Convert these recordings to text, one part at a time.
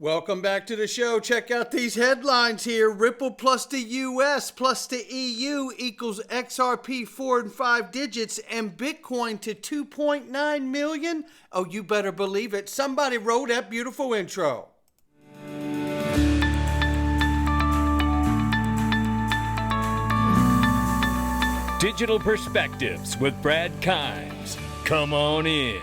Welcome back to the show. Check out these headlines here. Ripple plus the US plus the EU equals XRP 4 and 5 digits and Bitcoin to 2.9 million. Oh, you better believe it. Somebody wrote that beautiful intro. Digital Perspectives with Brad Kimes. Come on in.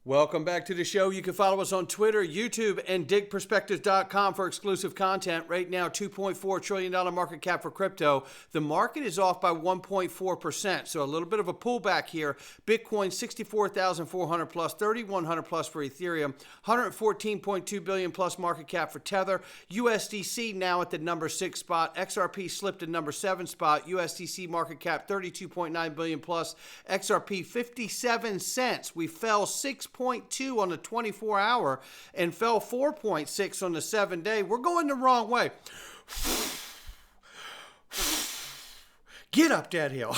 Welcome back to the show. You can follow us on Twitter, YouTube, and digperspectives.com for exclusive content. Right now, $2.4 trillion market cap for crypto. The market is off by 1.4%, so a little bit of a pullback here. Bitcoin, 64,400 plus, 3,100 plus for Ethereum, 114.2 billion plus market cap for Tether. USDC now at the number 6 spot. XRP slipped to number 7 spot. USDC market cap 32.9 billion plus. XRP 57 cents. We fell 6.2 on the 24-hour and fell 4.6 on the 7-day. We're going the wrong way. Get up that hill.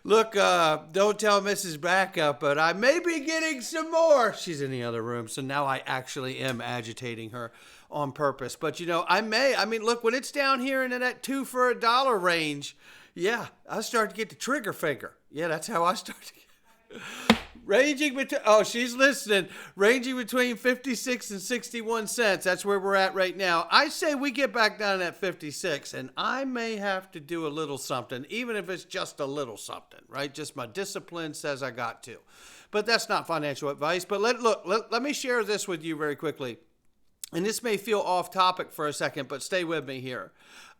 Look, don't tell Mrs. Backup, but I may be getting some more. She's in the other room, so now I actually am agitating her on purpose. But, you know, look, when it's down here in that 2 for a dollar range, yeah, I start to get the trigger finger. Yeah, that's how I start to get. Ranging between, she's listening. Ranging between 56 and 61 cents. That's where we're at right now. I say we get back down at 56, and I may have to do a little something, even if it's just a little something, right? Just my discipline says I got to. But that's not financial advice. But let me share this with you very quickly. And this may feel off topic for a second, but stay with me here.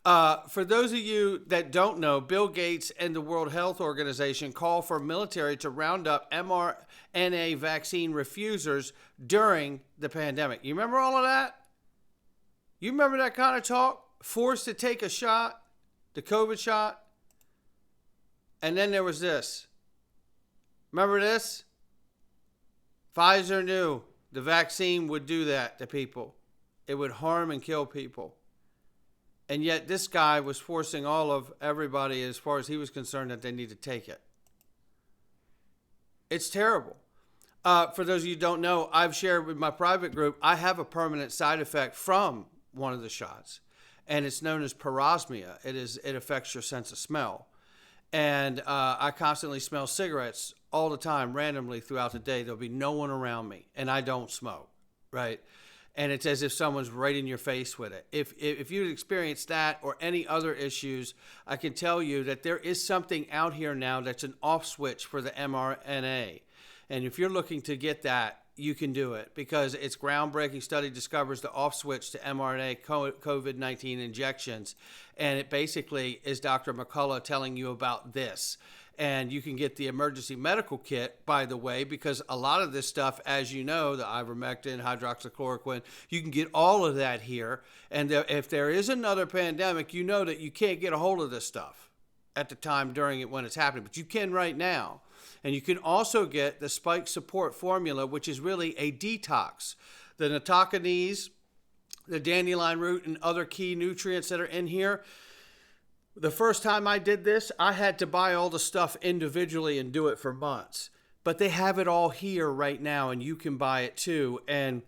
For those of you that don't know, Bill Gates and the World Health Organization call for military to round up mRNA vaccine refusers during the pandemic. You remember all of that? You remember that kind of talk? Forced to take a shot, the COVID shot? And then there was this. Remember this? Pfizer knew the vaccine would do that to people. It would harm and kill people. And yet this guy was forcing all of everybody, as far as he was concerned, that they need to take it. It's terrible. For those of you who don't know, I've shared with my private group, I have a permanent side effect from one of the shots. And it's known as parosmia. It affects your sense of smell. And I constantly smell cigarettes all the time, randomly throughout the day. There'll be no one around me. And I don't smoke, right? And it's as if someone's right in your face with it. If you've experienced that or any other issues, I can tell you that there is something out here now that's an off switch for the mRNA. And if you're looking to get that, you can do it because its groundbreaking study discovers the off switch to mRNA COVID-19 injections. And it basically is Dr. McCullough telling you about this. And you can get the emergency medical kit, by the way, because a lot of this stuff, as you know, the ivermectin, hydroxychloroquine, you can get all of that here. And if there is another pandemic, you know that you can't get a hold of this stuff at the time during it when it's happening, but you can right now. And you can also get the spike support formula, which is really a detox. The natokinase, the dandelion root, and other key nutrients that are in here. The first time I did this, I had to buy all the stuff individually and do it for months. But they have it all here right now, and you can buy it too. And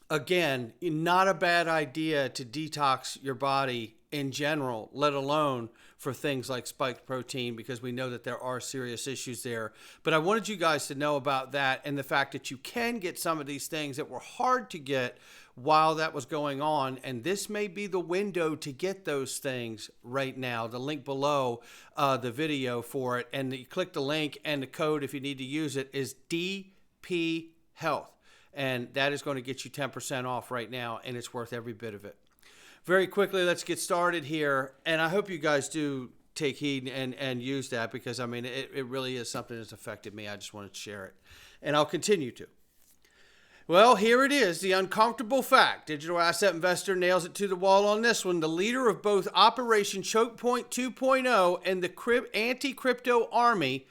again, not a bad idea to detox your body in general, let alone for things like spike protein, because we know that there are serious issues there. But I wanted you guys to know about that and the fact that you can get some of these things that were hard to get while that was going on. And this may be the window to get those things right now. The link below the video for it. And you click the link, and the code, if you need to use it, is DP Health. And that is going to get you 10% off right now, and it's worth every bit of it. Very quickly, let's get started here. And I hope you guys do take heed and use that, because, I mean, it really is something that's affected me. I just wanted to share it. And I'll continue to. Well, here it is, the uncomfortable fact. Digital asset investor nails it to the wall on this one. The leader of both Operation Choke Point 2.0 and the anti-crypto army,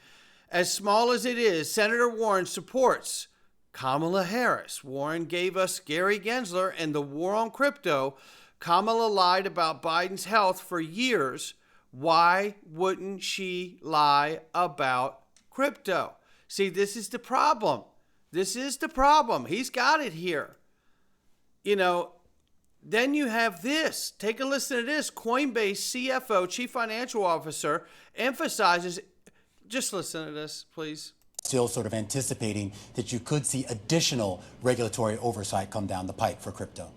as small as it is, Senator Warren supports Kamala Harris. Warren gave us Gary Gensler and the war on crypto. Kamala lied about Biden's health for years Why wouldn't she lie about crypto? See, this is the problem. This is the problem. He's got it here. You know, then you have this. Take a listen to this. Coinbase CFO, Chief Financial Officer, emphasizes, just listen to this, please. Still sort of anticipating that you could see additional regulatory oversight come down the pike for crypto.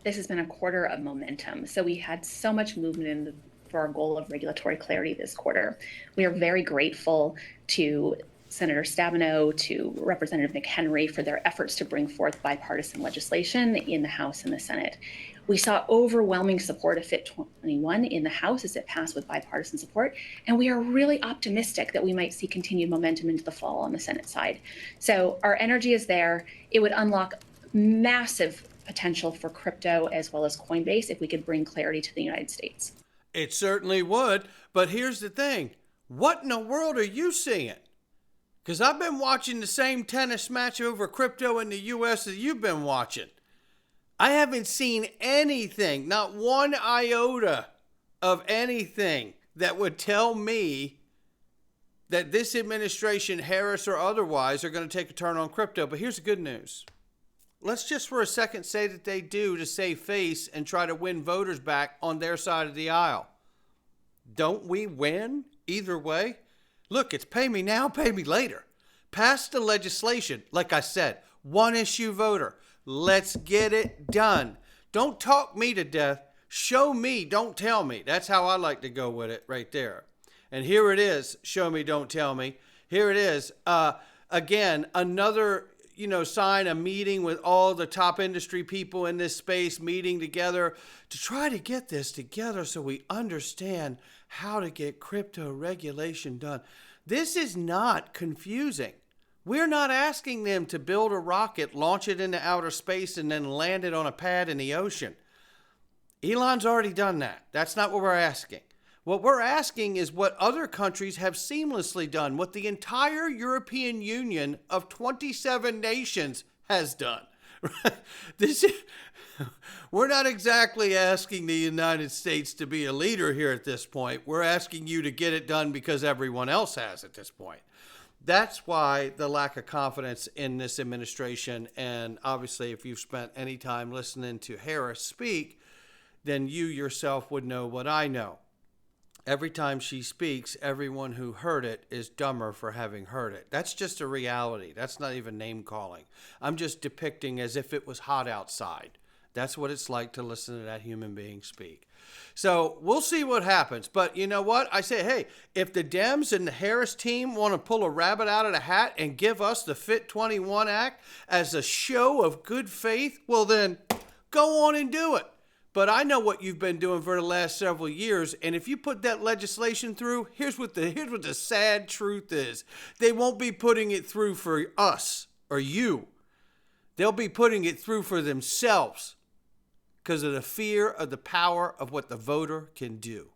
This has been a quarter of momentum. So we had so much movement for our goal of regulatory clarity this quarter. We are very grateful to Senator Stabenow, to Representative McHenry for their efforts to bring forth bipartisan legislation in the House and the Senate. We saw overwhelming support of FIT 21 in the House as it passed with bipartisan support, and we are really optimistic that we might see continued momentum into the fall on the Senate side. So our energy is there. It would unlock massive potential for crypto as well as Coinbase if we could bring clarity to the United States. It certainly would, but here's the thing. What in the world are you seeing? Because I've been watching the same tennis match over crypto in the U.S. that you've been watching. I haven't seen anything, not one iota of anything that would tell me that this administration, Harris or otherwise, are going to take a turn on crypto. But here's the good news. Let's just for a second say that they do to save face and try to win voters back on their side of the aisle. Don't we win either way? Look, it's pay me now, pay me later. Pass the legislation. Like I said, one issue voter. Let's get it done. Don't talk me to death. Show me, don't tell me. That's how I like to go with it right there. And here it is. Show me, don't tell me. Here it is. Again, another, sign, a meeting with all the top industry people in this space meeting together to try to get this together so we understand how to get crypto regulation done. This is not confusing. We're not asking them to build a rocket, launch it into outer space, and then land it on a pad in the ocean. Elon's already done that. That's not what we're asking. What we're asking is what other countries have seamlessly done, what the entire European Union of 27 nations has done. We're not exactly asking the United States to be a leader here at this point. We're asking you to get it done because everyone else has at this point. That's why the lack of confidence in this administration, and obviously if you've spent any time listening to Harris speak, then you yourself would know what I know. Every time she speaks, everyone who heard it is dumber for having heard it. That's just a reality. That's not even name calling. I'm just depicting as if it was hot outside. That's what it's like to listen to that human being speak. So we'll see what happens. But you know what? I say, hey, if the Dems and the Harris team want to pull a rabbit out of the hat and give us the FIT 21 Act as a show of good faith, well then, go on and do it. But I know what you've been doing for the last several years, and if you put that legislation through, here's what the sad truth is. They won't be putting it through for us or you. They'll be putting it through for themselves because of the fear of the power of what the voter can do.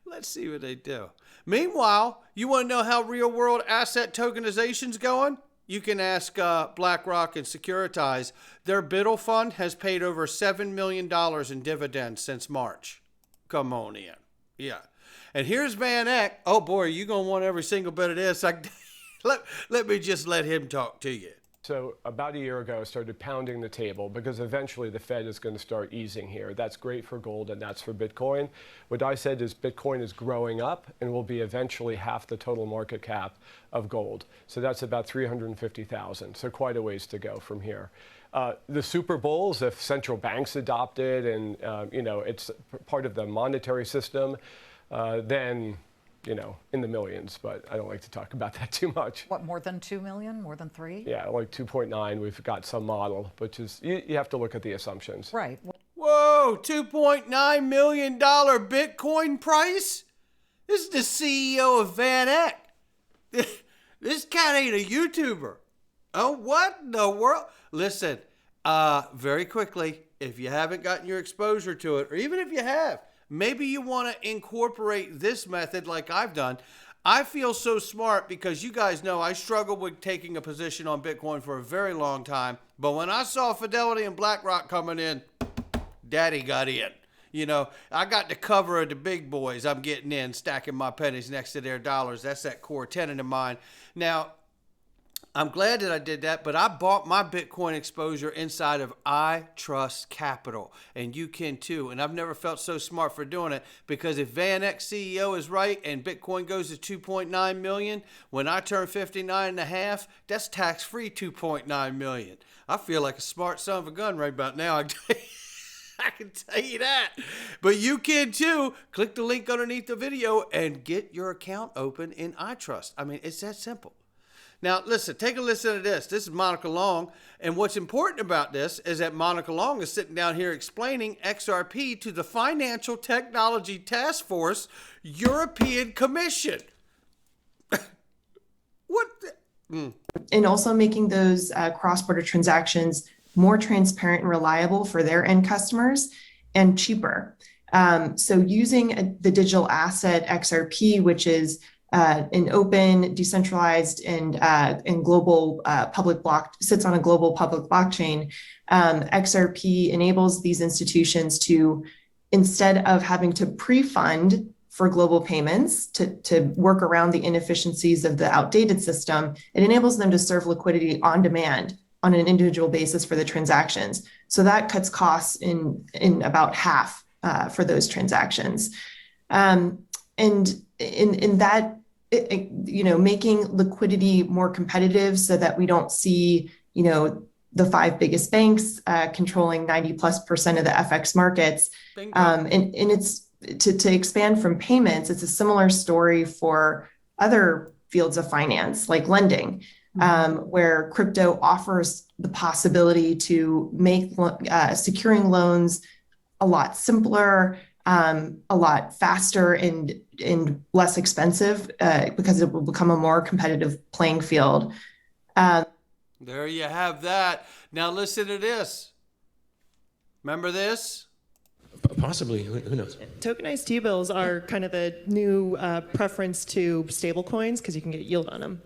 Let's see what they do. Meanwhile, you want to know how real-world asset tokenization's going? You can ask BlackRock and Securitize. Their Biddle fund has paid over $7 million in dividends since March. Come on in. Yeah. And here's VanEck. Oh, boy, you're going to want every single bit of this. Let me just let him talk to you. So about a year ago, I started pounding the table because eventually the Fed is going to start easing here. That's great for gold and that's for Bitcoin. What I said is Bitcoin is growing up and will be eventually half the total market cap of gold. So that's about 350,000. So quite a ways to go from here. The super bulls, if central banks adopt it and it's part of the monetary system, then in the millions, but I don't like to talk about that too much. What, more than 2 million? More than 3? Yeah, like 2.9, we've got some model, which is, you have to look at the assumptions. Right. Whoa, $2.9 million Bitcoin price? This is the CEO of VanEck. This cat ain't a YouTuber. Oh, what in the world? Listen, very quickly, if you haven't gotten your exposure to it, or even if you have, maybe you want to incorporate this method like I've done. I feel so smart because you guys know I struggled with taking a position on Bitcoin for a very long time. But when I saw Fidelity and BlackRock coming in, Daddy got in. You know, I got the cover of the big boys. I'm getting in, stacking my pennies next to their dollars. That's that core tenet of mine. Now, I'm glad that I did that, but I bought my Bitcoin exposure inside of I Trust Capital, and you can too. And I've never felt so smart for doing it, because if VanEck CEO is right and Bitcoin goes to 2.9 million, when I turn 59 and a half, that's tax-free 2.9 million. I feel like a smart son of a gun right about now. I can tell you that. But you can too. Click the link underneath the video and get your account open in iTrust. I mean, it's that simple. Now, listen, take a listen to this. This is Monica Long. And what's important about this is that Monica Long is sitting down here explaining XRP to the Financial Technology Task Force European Commission. What the? And also making those cross-border transactions more transparent and reliable for their end customers and cheaper. So using the digital asset XRP, which is an open, decentralized, and global public block, sits on a global public blockchain, XRP enables these institutions to, instead of having to pre-fund for global payments to work around the inefficiencies of the outdated system, it enables them to serve liquidity on demand on an individual basis for the transactions. So that cuts costs in about half for those transactions. And in that, making liquidity more competitive so that we don't see, the 5 biggest banks controlling 90+% of the FX markets. And it's to expand from payments. It's a similar story for other fields of finance, like lending, where crypto offers the possibility to make securing loans a lot simpler, a lot faster, and less expensive because it will become a more competitive playing field. There you have that. Now listen to this. Remember this? Possibly. Who knows? Tokenized T-bills are kind of the new preference to stable coins because you can get yield on them.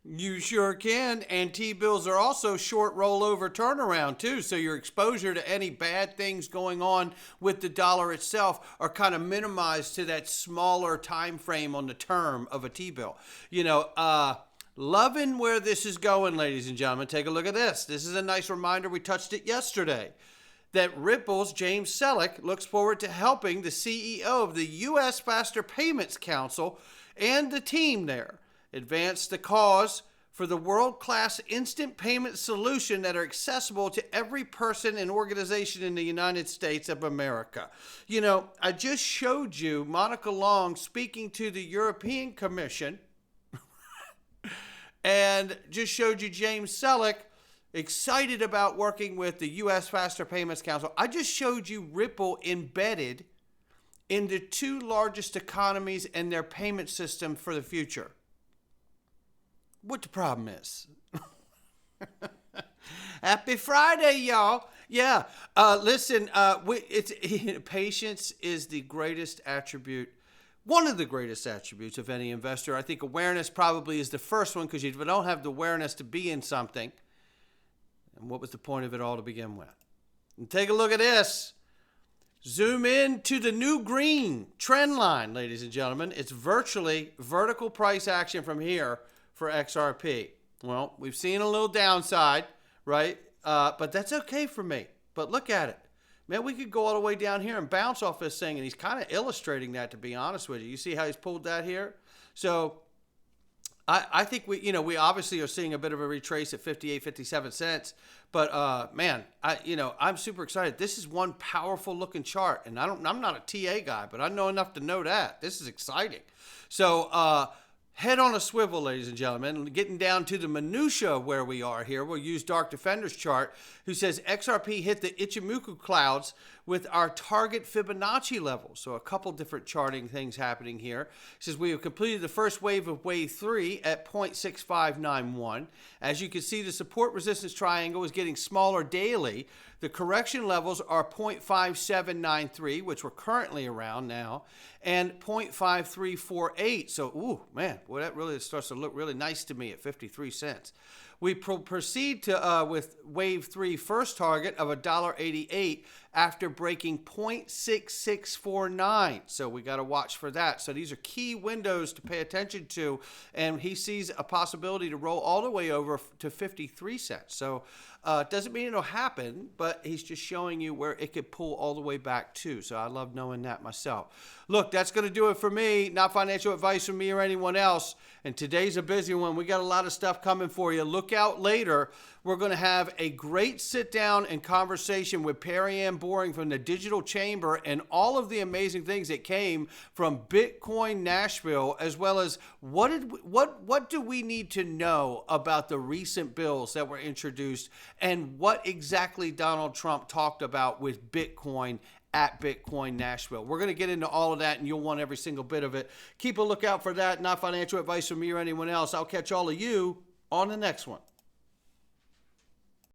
You sure can. And T-bills are also short rollover turnaround too. So your exposure to any bad things going on with the dollar itself are kind of minimized to that smaller time frame on the term of a T-bill. Loving where this is going, ladies and gentlemen. Take a look at this. This is a nice reminder. We touched it yesterday. That Ripple's James Selleck looks forward to helping the CEO of the U.S. Faster Payments Council and the team there advance the cause for the world-class instant payment solution that are accessible to every person and organization in the United States of America. I just showed you Monica Long speaking to the European Commission and just showed you James Selleck excited about working with the U.S. Faster Payments Council. I just showed you Ripple embedded in the 2 largest economies and their payment system for the future. What the problem is? Happy Friday, y'all. Yeah. Listen, patience is the greatest attribute, one of the greatest attributes of any investor. I think awareness probably is the first one, because if you don't have the awareness to be in something, and what was the point of it all to begin with? And take a look at this. Zoom in to the new green trend line, ladies and gentlemen. It's virtually vertical price action from here for XRP. Well, we've seen a little downside, right? But that's okay for me. But look at it. Man, we could go all the way down here and bounce off this thing, and he's kind of illustrating that, to be honest with you. You see how he's pulled that here? So I think we obviously are seeing a bit of a retrace at 58, 57 cents. But man, I'm super excited. This is one powerful looking chart, and I'm not a TA guy, but I know enough to know that this is exciting. So head on a swivel, ladies and gentlemen, getting down to the minutia of where we are here. We'll use Dark Defender's chart, who says XRP hit the Ichimoku clouds with our target Fibonacci level. So a couple different charting things happening here. It says we have completed the first wave of wave 3 at 0.6591. As you can see, the support resistance triangle is getting smaller daily. The correction levels are 0.5793, which we're currently around now, and 0.5348. So, ooh, man, boy, that really starts to look really nice to me at 53 cents. We proceed to with wave 3 first target of $1.88 after breaking 0.6649. So we got to watch for that. So these are key windows to pay attention to. And he sees a possibility to roll all the way over to 53 cents. So it doesn't mean it'll happen, but he's just showing you where it could pull all the way back to. So I love knowing that myself. Look, that's going to do it for me. Not financial advice from me or anyone else. And today's a busy one. We got a lot of stuff coming for you. Look out later. We're going to have a great sit down and conversation with Perry Ann Boring from the Digital Chamber and all of the amazing things that came from Bitcoin Nashville, as well as what do we need to know about the recent bills that were introduced and what exactly Donald Trump talked about with Bitcoin at Bitcoin Nashville. We're going to get into all of that, and you'll want every single bit of it. Keep a lookout for that. Not financial advice from me or anyone else. I'll catch all of you on the next one.